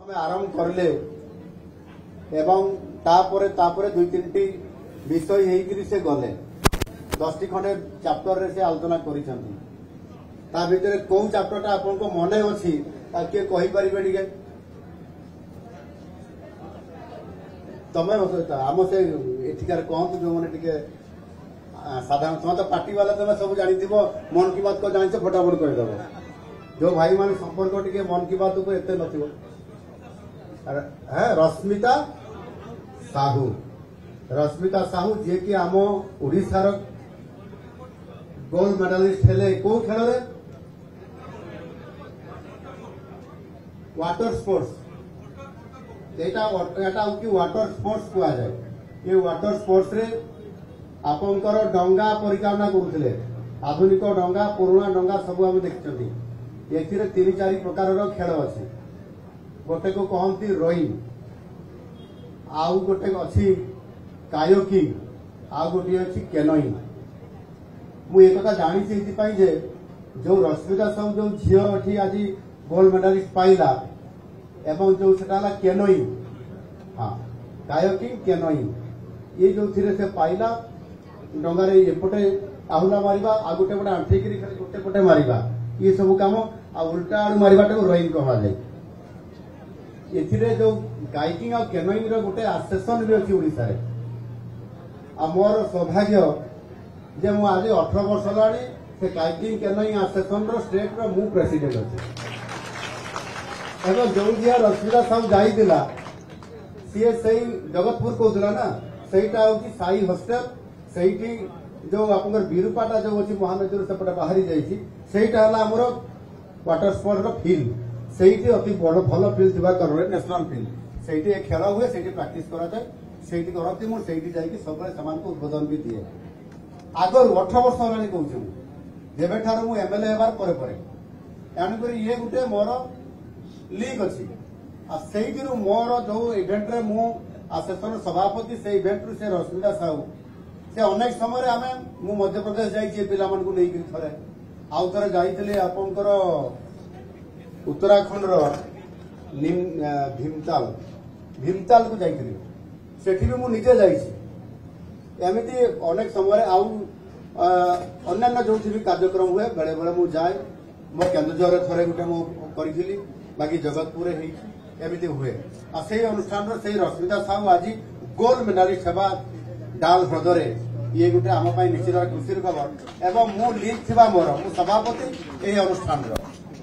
ଆମେ ଆରମ୍ଭ କରିଲେ ଏବଂ ତାପରେ ଦୁଇ ତିନିଟି ବିଷୟ ହେଇକିରି ସେ ଗଲେ 10ଟି ଖଣ୍ଡେ ଚାପ୍ଟରରେ ସେ ଆଲୋଚନା କରିଛନ୍ତି। ତା ଭିତରେ କୋଉ ଚାପ୍ଟରଟା ଆପଣଙ୍କ ମନେ ଅଛି କିଏ କହିପାରିବେ ଟିକେ? ତମେ ଆମ ସେ ଏଠିକାର କହନ୍ତୁ ଯୋଉମାନେ ଟିକେ ସାଧାରଣ ତମେ ତ ପାର୍ଟି ବାଲା ତମେ ସବୁ ଜାଣିଥିବ ମନ କି ବାତ को ଜାଣିଛ ଫଟାଫଟ କହିଦେବ। जो भाई मान संपर्क टे मन की बात को एत नथिबो रश्मिता साहू जे कि आम ओडिशार गोल्ड मेडालिस्ट हेले को खेल वाटर स्पोर्ट्स वाटर स्पोर्ट्स कह जाए। ये वाटर स्पोर्ट्स रे आपंकर डंगा परिचालना करुले आधुनिक डंगा पुराणा डंगा सब आम देखते। एथिरे 3-4 प्रकार खेल अच्छे गोटे को कहती रोइंग आउ गोटे अच्छी कायोकिंग आउ गोटे अच्छी केनोइंग। मु एक कथा जानी जे जो रश्मिता साहू जो झील अच्छी आज गोल्ड मेडालिस्ट पाइला एवं जो सेटा केनोइंग हाँ कायोकिंग केनोइंग ये जो थिरे से पाइला डंगारे एपटे आहुला मारिबा आ गोटे गोटे आंठेकरी गोटे पटे मारिबा ये सब काम आ उल्टा आड़ मारिबाटा को रोइंग कहा जाए। एथिरे जो काइकिंग आ केनोइंग रो गोटे एसोसिएशन भी अछि ओडिसा रे। आ मोर सौभाग्य जे मु आज 18 वर्ष लाणी से काइकिंग केनोइंग एसोसिएशन रो स्टेट रो मु प्रेसिडेंट अछि। एगो जो जिया रश्मिता साहब जाइदिला सीए सही जगतपुर कहउतला ना सेटा होची साई हॉस्टल सेठी जो आपनकर बिरुपाटा जो अछि महानदी सेपटे बाहरी जाइछि सेटा हला हमर वाटर स्पोर्ट्स रो फील्ड सेठी अति बड़ भल फील्ड थिबा करले नेशनल फील्ड सेठी खेल हुए सेठी प्रैक्टिस करा जाय सेठी करती मु सेठी जाई कि सबले समान को उद्बोधन भी दिए। आगर 18 वर्ष होलानी कहउछु जेबे ठार मु एमएलए हेबार परे एनु करी ये गुटे मोर लीग अछि आ सेठी मोर जो इवेंट रे मु एसोसिएशन सभापति से इवेंट रे से रश्मिता साहू से अनेक समय आमे मु मध्य प्रदेश जाई पिला मन को लेकिन थरे आउ थरे जाइथिले आपनकर उत्तराखंड रो भीमताल को जाइथिले सेठी भी मु निजे जाइछि। एमिति अनेक समय आउ अन्य जो भी कार्यक्रम हुए बेले बेले मु जाए मो केन्दुझर थरे गुटे मु करिथिली बाकी जगतपुर हे एमिति हुए आ सेही अनुष्ठान रो सेही रश्मिता साहू आज गोल्ड मेडालिस्ट हेबा डाल ह्रदरे ये गोटे आम निश्चित खुशी खबर एवं मु लीग थिबा मोर मु सभापति ए अनुष्ठान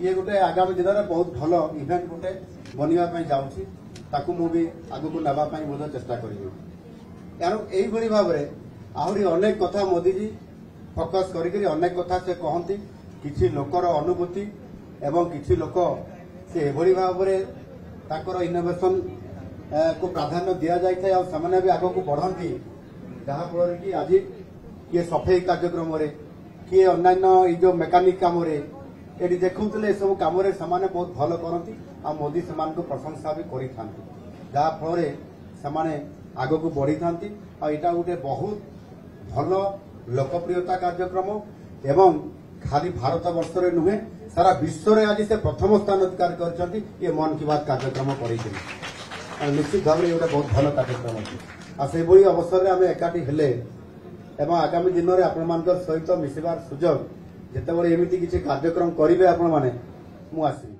ये गोटे आगामी दिन में बहुत भल इवेंट गोटे बनवा जाऊँगी ताकू मु भी आगु को नाबा बहुत चेष्टा करी। कारण यही भाव में आहरी अनेक कथा मोदीजी फोकस करी अनेक कथा से कहती किसी लोकर अनुभूति एवं किसी लोक से एभली भाव में ताकर इनोवेशन को प्राधान्य दि जाए और से भी आग को बढ़ती जहाँफल कि आज किए सफाई कार्यक्रम किए अन्य जो मेकानिक कम ये देखुले सब कम बहुत भल करती आ मोदी से प्रशंसा भी करफल से आग को बढ़ी था यहाँ गोटे बहुत भल लोकप्रियता कार्यक्रम एवं खाली भारत वर्ष नुहे सारा विश्व में आज से प्रथम स्थान अधिकार कर मन की बात कार्यक्रम कर निश्चित भाव में गोटे बहुत भल कार्यक्रम अच्छे आ से अवसर में आम एकाठी हेले एवं आगामी दिन में आपण सहित मिशिबार सुजोग जिते एमती किसी कार्यक्रम करेंगे आपण मैंने मुझे